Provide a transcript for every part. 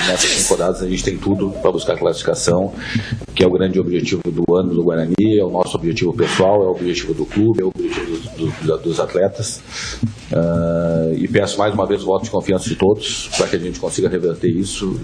nessas 5 rodadas a gente tem tudo para buscar a classificação, que é o grande objetivo do ano do Guarani, é o nosso objetivo pessoal, é o objetivo do clube, é o objetivo dos atletas. E peço mais uma vez o voto de confiança de todos para que a gente consiga reverter isso,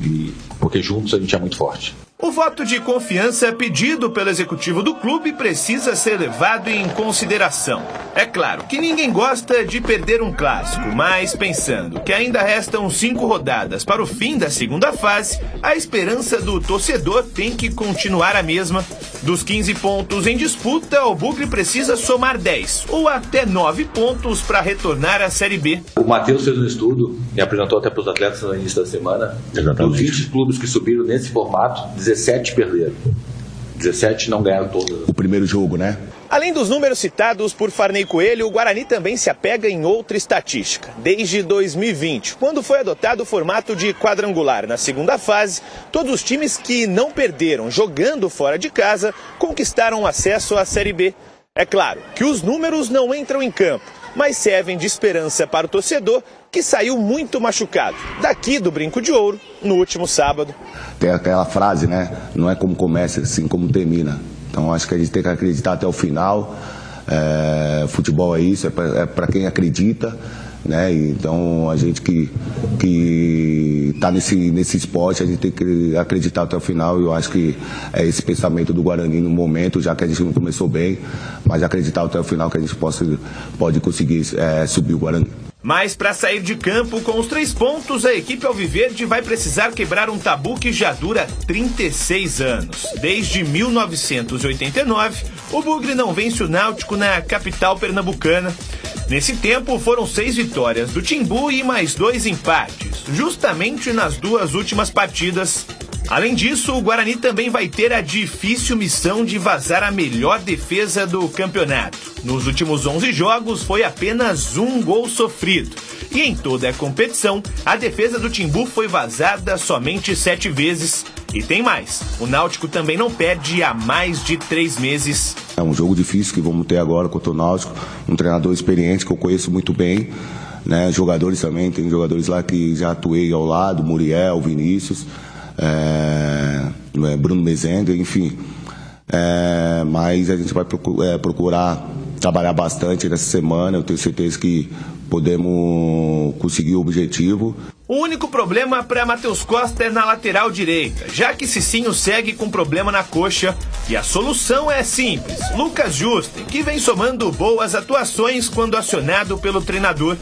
porque juntos a gente é muito forte. O voto de confiança pedido pelo executivo do clube precisa ser levado em consideração. É claro que ninguém gosta de perder um clássico, mas pensando que ainda restam 5 rodadas para o fim da segunda fase, a esperança do torcedor tem que continuar a mesma. Dos 15 pontos em disputa, o Bugre precisa somar 10 ou até 9 pontos para retornar à Série B. O Matheus fez um estudo e apresentou até para os atletas no início da semana. Dos 20 clubes que subiram nesse formato, 17 perderam. 17 não ganharam todas. O primeiro jogo, né? Além dos números citados por Farney Coelho, o Guarani também se apega em outra estatística. Desde 2020, quando foi adotado o formato de quadrangular na segunda fase, todos os times que não perderam jogando fora de casa conquistaram acesso à Série B. É claro que os números não entram em campo, mas servem de esperança para o torcedor que saiu muito machucado daqui do Brinco de Ouro no último sábado. Tem aquela frase, né? Não é como começa, assim como termina. Então acho que a gente tem que acreditar até o final. Futebol é isso, é para quem acredita, né? Então a gente que está nesse esporte, a gente tem que acreditar até o final. E eu acho que é esse pensamento do Guarani no momento, já que a gente não começou bem, mas acreditar até o final que a gente pode conseguir subir o Guarani. Mas para sair de campo com os 3 pontos, a equipe alviverde vai precisar quebrar um tabu que já dura 36 anos. Desde 1989, o Bugre não vence o Náutico na capital pernambucana. Nesse tempo, foram 6 vitórias do Timbu e mais 2 empates, justamente nas 2 últimas partidas. Além disso, o Guarani também vai ter a difícil missão de vazar a melhor defesa do campeonato. Nos últimos 11 jogos, foi apenas 1 gol sofrido. E em toda a competição, a defesa do Timbu foi vazada somente 7 vezes. E tem mais, o Náutico também não perde há mais de 3 meses. É um jogo difícil que vamos ter agora contra o Náutico, um treinador experiente que eu conheço muito bem, né? Jogadores também, tem jogadores lá que já atuei ao lado, Muriel, Vinícius, Bruno Mezenga, enfim. Mas a gente vai procurar trabalhar bastante nessa semana. Eu tenho certeza que podemos conseguir o objetivo. O único problema para Matheus Costa é na lateral direita, já que Cicinho segue com problema na coxa. E a solução é simples: Lucas Justen, que vem somando boas atuações quando acionado pelo treinador.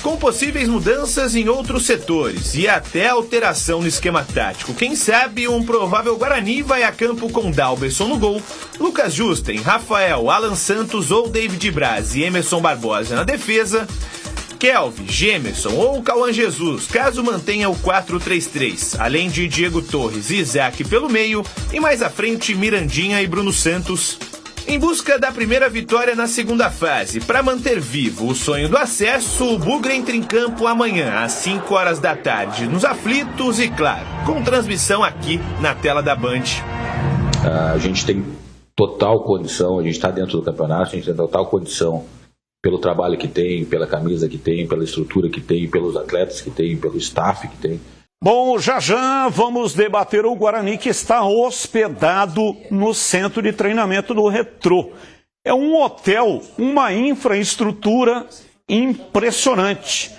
Com possíveis mudanças em outros setores e até alteração no esquema tático, quem sabe um provável Guarani vai a campo com Dalberson no gol, Lucas Justen, Rafael, Alan Santos ou David Braz e Emerson Barbosa na defesa, Kelvin, Gemerson ou Cauã Jesus, caso mantenha o 4-3-3, além de Diego Torres e Isaac pelo meio, e mais à frente Mirandinha e Bruno Santos. Em busca da primeira vitória na segunda fase, para manter vivo o sonho do acesso, o Bugre entra em campo amanhã, às 5 horas da tarde, nos Aflitos e, claro, com transmissão aqui na tela da Band. A gente tem total condição, a gente está dentro do campeonato, a gente tem total condição pelo trabalho que tem, pela camisa que tem, pela estrutura que tem, pelos atletas que tem, pelo staff que tem. Bom, já vamos debater o Guarani, que está hospedado no centro de treinamento do Retrô. É um hotel, uma infraestrutura impressionante.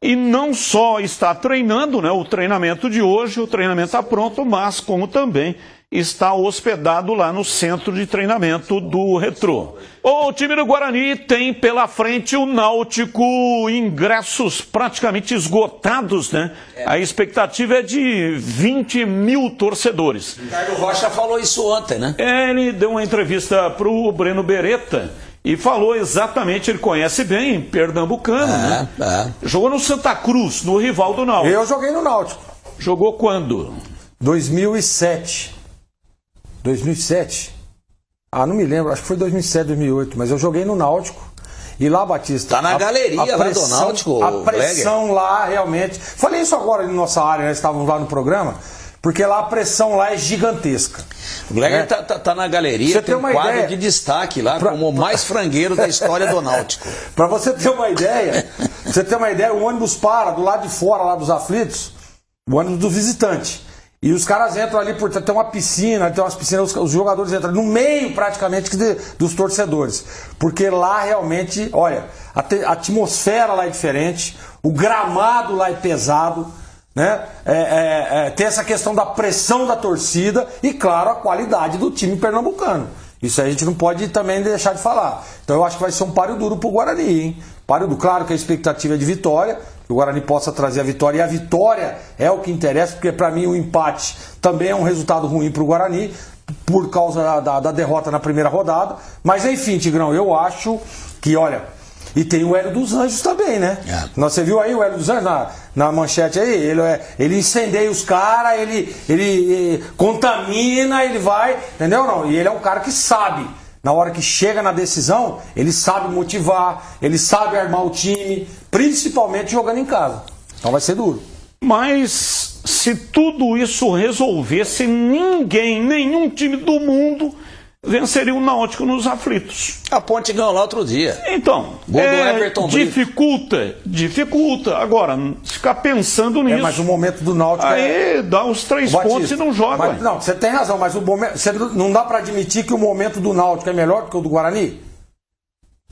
E não só está treinando, né, o treinamento de hoje, o treinamento está pronto, mas como também está hospedado lá no centro de treinamento do Retrô. O time do Guarani tem pela frente o Náutico, ingressos praticamente esgotados, né? A expectativa é de 20 mil torcedores. O Ricardo Rocha falou isso ontem, né? Ele deu uma entrevista para o Breno Beretta e falou exatamente, ele conhece bem, pernambucano, né? Jogou no Santa Cruz, no rival do Náutico. Eu joguei no Náutico. Jogou quando? 2007. 2007? Ah, não me lembro, acho que foi 2007, 2008, mas eu joguei no Náutico. E lá, Batista... Tá na galeria lá do Náutico, a pressão lá, realmente... Falei isso agora na nossa área, né? Estávamos lá no programa, porque lá a pressão lá é gigantesca. O Gleger tá na galeria, você tem um quadro ideia, de destaque lá, como o mais frangueiro da história do Náutico. Para você ter uma ideia, o ônibus para do lado de fora, lá dos Aflitos, O ônibus do visitante. E os caras entram ali, tem uma piscina, tem umas piscinas, os jogadores entram no meio praticamente dos torcedores. Porque lá realmente, olha, a atmosfera lá é diferente, o gramado lá é pesado, né? Tem essa questão da pressão da torcida e, claro, a qualidade do time pernambucano. Isso aí a gente não pode também deixar de falar. Então eu acho que vai ser um páreo duro pro Guarani, hein? Páreo duro. Claro que a expectativa é de vitória, que o Guarani possa trazer a vitória. E a vitória é o que interessa, porque para mim o empate também é um resultado ruim pro Guarani, por causa da derrota na primeira rodada. Mas enfim, Tigrão, eu acho que, olha... E tem o Hélio dos Anjos também, né? Você viu aí o Hélio dos Anjos na manchete aí? Ele incendeia os caras, ele contamina, ele vai, entendeu? Não, e ele é um cara que sabe, na hora que chega na decisão, ele sabe motivar, ele sabe armar o time, principalmente jogando em casa. Então vai ser duro. Mas se tudo isso resolvesse, nenhum time do mundo venceria o Náutico nos aflitos. A Ponte ganhou lá outro dia. Então, Gol do Everton dificulta. Agora, ficar pensando nisso... Mas o momento do Náutico aí dá os 3 pontos e não joga. Não, você tem razão, mas o momento, não dá para admitir que o momento do Náutico é melhor do que o do Guarani?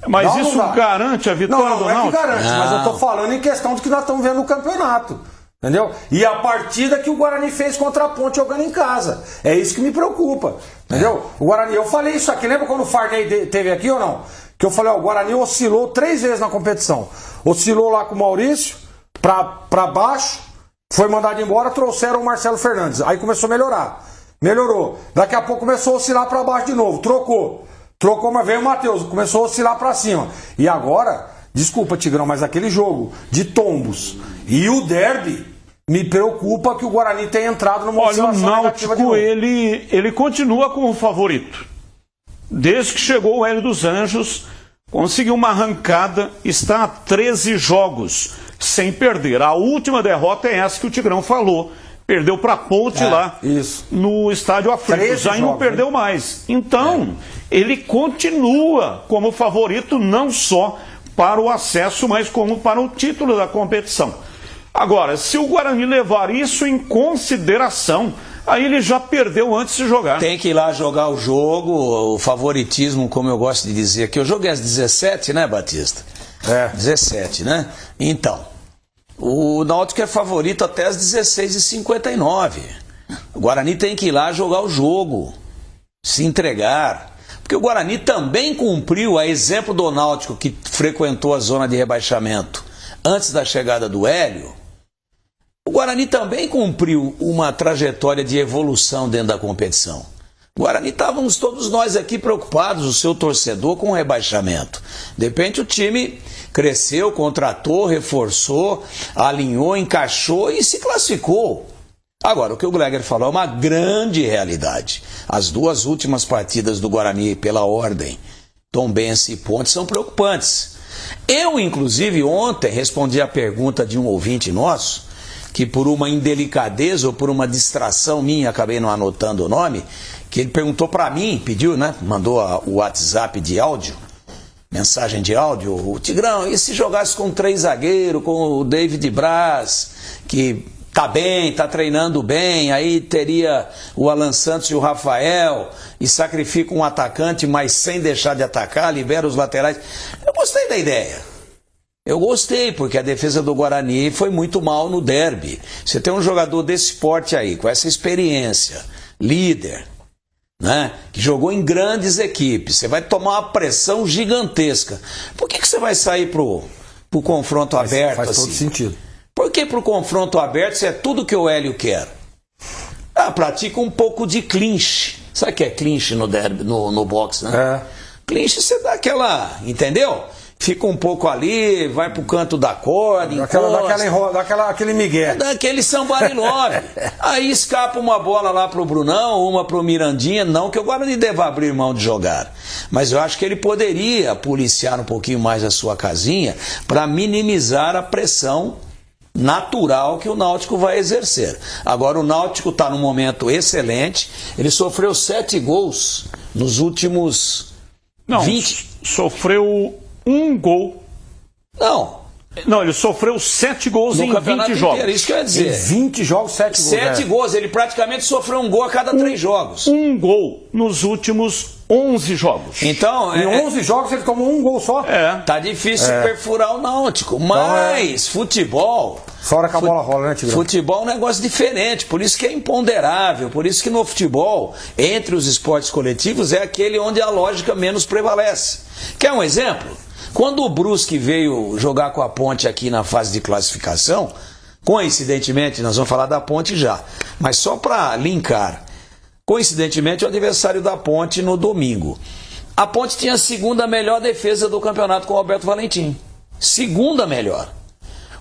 Mas não, isso não garante a vitória do Náutico? Não é que garante, mas eu tô falando em questão de que nós estamos vendo no campeonato. Entendeu? E a partida que o Guarani fez contra a Ponte jogando em casa. É isso que me preocupa. Entendeu? O Guarani, eu falei isso aqui, lembra quando o Farney teve aqui ou não? Que eu falei, ó, o Guarani oscilou 3 vezes na competição. Oscilou lá com o Maurício, pra baixo, foi mandado embora, trouxeram o Marcelo Fernandes. Aí começou a melhorar. Melhorou. Daqui a pouco começou a oscilar pra baixo de novo. Trocou, mas veio o Matheus, começou a oscilar pra cima. E agora, desculpa, Tigrão, mas aquele jogo de tombos e o derby, me preocupa que o Guarani tenha entrado numa oscilação negativa de novo. O Náutico, ele continua como favorito. Desde que chegou o Hélio dos Anjos, conseguiu uma arrancada, está a 13 jogos sem perder. A última derrota é essa que o Tigrão falou. Perdeu para a Ponte lá no estádio Aflitos. Aí não perdeu mais. Então, ele continua como favorito não só para o acesso, mas como para o título da competição. Agora, se o Guarani levar isso em consideração, aí ele já perdeu antes de jogar. Tem que ir lá jogar o jogo, o favoritismo, como eu gosto de dizer aqui. Eu joguei às 17, né, Batista? 17, né? Então, o Náutico é favorito até às 16h59. O Guarani tem que ir lá jogar o jogo, se entregar. Porque o Guarani também cumpriu, a exemplo do Náutico, que frequentou a zona de rebaixamento antes da chegada do Hélio, o Guarani também cumpriu uma trajetória de evolução dentro da competição. O Guarani, estávamos todos nós aqui preocupados, o seu torcedor, com o rebaixamento. De repente o time cresceu, contratou, reforçou, alinhou, encaixou e se classificou. Agora, o que o Gleger falou é uma grande realidade. As 2 últimas partidas do Guarani, pela ordem, Tombense e Ponte, são preocupantes. Eu, inclusive, ontem respondi a pergunta de um ouvinte nosso, que por uma indelicadeza ou por uma distração minha, acabei não anotando o nome, que ele perguntou para mim, pediu, né? Mandou o WhatsApp de áudio, mensagem de áudio, o Tigrão, e se jogasse com 3 zagueiros, com o David Braz, que tá bem, tá treinando bem, aí teria o Alan Santos e o Rafael, e sacrifica um atacante, mas sem deixar de atacar, libera os laterais. Eu gostei da ideia. Eu gostei, porque a defesa do Guarani foi muito mal no derby. Você tem um jogador desse porte aí, com essa experiência, líder, né, que jogou em grandes equipes, você vai tomar uma pressão gigantesca. Por que você vai sair pro confronto aberto? Faz assim? todo sentido. Por que pro confronto aberto se é tudo que o Hélio quer? Pratica um pouco de clinch. Sabe o que é clinch no derby, no boxe, né? Clinch, você dá aquela, entendeu? Fica um pouco ali, vai pro canto da corda, aquele migué. Daquele somebody love. Aí escapa uma bola lá pro Brunão, uma pro Mirandinha, não que o Guarani deva abrir mão de jogar. Mas eu acho que ele poderia policiar um pouquinho mais a sua casinha para minimizar a pressão natural que o Náutico vai exercer. Agora o Náutico está num momento excelente, ele sofreu 7 gols nos últimos 20... Sofreu 1 gol. Não. Não, ele sofreu 7 gols em 20 jogos. Inteiro, isso que eu ia dizer. Em 20 jogos, 7 gols. 7 gols, ele praticamente sofreu um gol a cada 3 jogos. Um gol nos últimos 11 jogos. Então, Em 11 jogos ele tomou um gol só. Tá difícil perfurar o Náutico, mas futebol... Fora que a bola rola, né, Tigrão? Futebol é um negócio diferente, por isso que é imponderável, por isso que no futebol, entre os esportes coletivos, é aquele onde a lógica menos prevalece. Quer um exemplo? Quando o Brusque veio jogar com a Ponte aqui na fase de classificação, coincidentemente, nós vamos falar da Ponte já, mas só para linkar, coincidentemente o adversário da Ponte no domingo. A Ponte tinha a segunda melhor defesa do campeonato com o Alberto Valentim. Segunda melhor.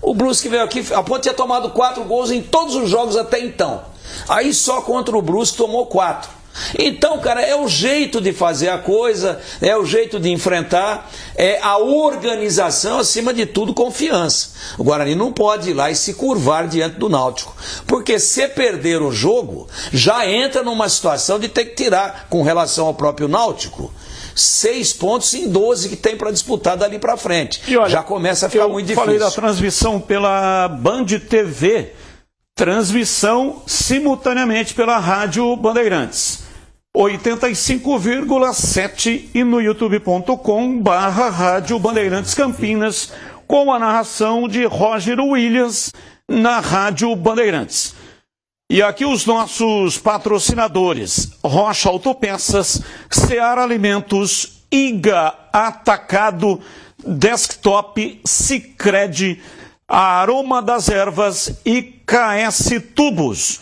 O Brusque veio aqui, a Ponte tinha tomado 4 gols em todos os jogos até então. Aí só contra o Brusque tomou 4. Então, cara, é o jeito de fazer a coisa, é o jeito de enfrentar, é a organização, acima de tudo, confiança. O Guarani não pode ir lá e se curvar diante do Náutico, porque se perder o jogo, já entra numa situação de ter que tirar, com relação ao próprio Náutico, 6 pontos em 12 que tem para disputar dali para frente. E olha, já começa a ficar muito difícil. Eu falei da transmissão pela Band TV, transmissão simultaneamente pela Rádio Bandeirantes. 85,7 e no youtube.com/Rádio Bandeirantes Campinas, com a narração de Roger Williams na Rádio Bandeirantes. E aqui os nossos patrocinadores: Rocha Autopeças, Seara Alimentos, Iga Atacado, Desktop, Sicredi, Aroma das Ervas e KS Tubos.